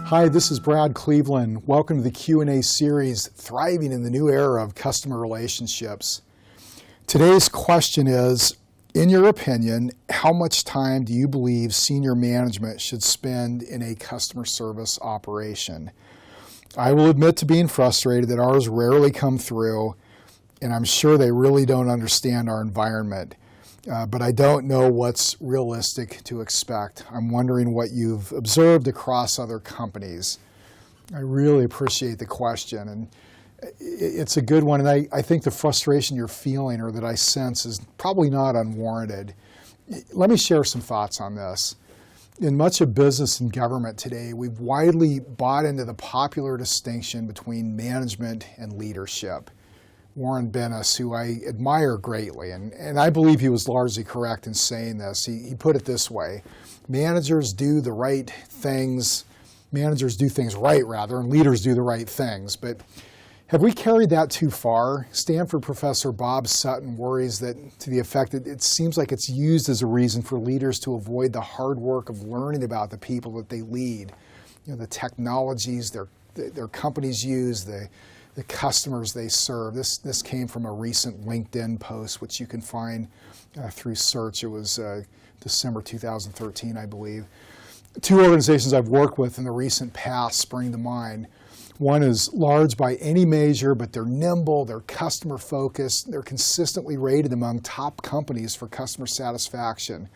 Hi, this is Brad Cleveland. Welcome to the Q&A series, Thriving in the New Era of Customer Relationships. Today's question is, in your opinion, how much time do you believe senior management should spend in a customer service operation? I will admit to being frustrated that ours rarely come through, and I'm sure they really don't understand our environment. But I don't know what's realistic to expect. I'm wondering what you've observed across other companies. I really appreciate the question, and it's a good one, and I think the frustration you're feeling or that I sense is probably not unwarranted. Let me share some thoughts on this. In much of business and government today, we've widely bought into the popular distinction between management and leadership. Warren Bennis, who I admire greatly, and I believe he was largely correct in saying this. He put it this way: managers do the right things, managers do things right rather, and leaders do the right things. But have we carried that too far? Stanford professor Bob Sutton worries that to the effect that it seems like it's used as a reason for leaders to avoid the hard work of learning about the people that they lead. You know, the technologies their companies use, the customers they serve. This came from a recent LinkedIn post, which you can find through search. It was December 2013, I believe. Two organizations I've worked with in the recent past spring to mind. One is large by any measure, but they're nimble, they're customer focused, they're consistently rated among top companies for customer satisfaction.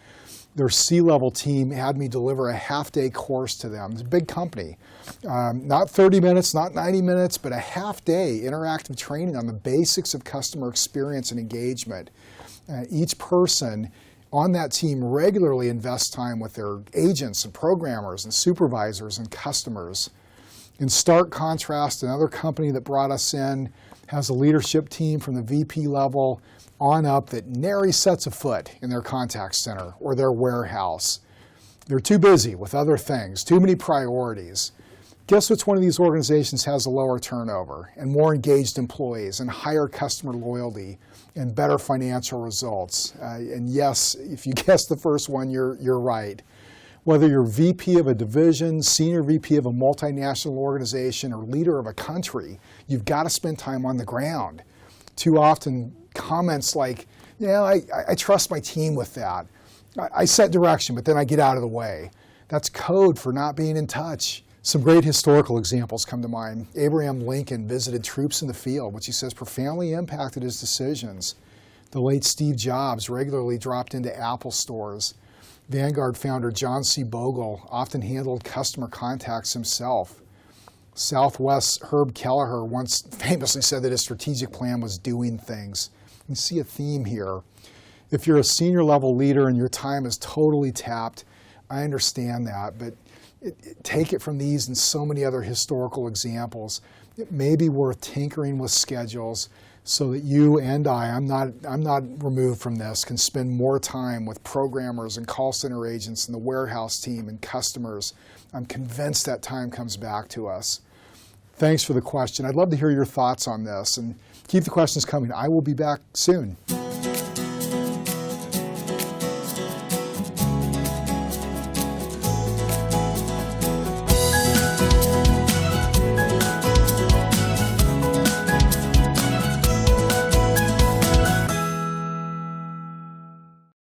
Their C-level team had me deliver a half-day course to them. It's a big company. Not 30 minutes, not 90 minutes, but a half-day interactive training on the basics of customer experience and engagement. Each person on that team regularly invests time with their agents and programmers and supervisors and customers. In stark contrast, another company that brought us in has a leadership team from the VP level on up that nary sets a foot in their contact center or their warehouse. They're too busy with other things, too many priorities. Guess which one of these organizations has a lower turnover and more engaged employees and higher customer loyalty and better financial results? And yes, if you guessed the first one, you're right. Whether you're VP of a division, senior VP of a multinational organization, or leader of a country, you've got to spend time on the ground. Too often, comments like, yeah, I trust my team with that. I set direction, but then I get out of the way. That's code for not being in touch. Some great historical examples come to mind. Abraham Lincoln visited troops in the field, which he says profoundly impacted his decisions. The late Steve Jobs regularly dropped into Apple stores. Vanguard founder John C. Bogle often handled customer contacts himself. Southwest's Herb Kelleher once famously said that his strategic plan was doing things. You see a theme here. If you're a senior level leader and your time is totally tapped, I understand that, but take it from these and so many other historical examples. It may be worth tinkering with schedules so that you and I'm not removed from this, can spend more time with programmers and call center agents and the warehouse team and customers. I'm convinced that time comes back to us. Thanks for the question. I'd love to hear your thoughts on this, and keep the questions coming. I will be back soon.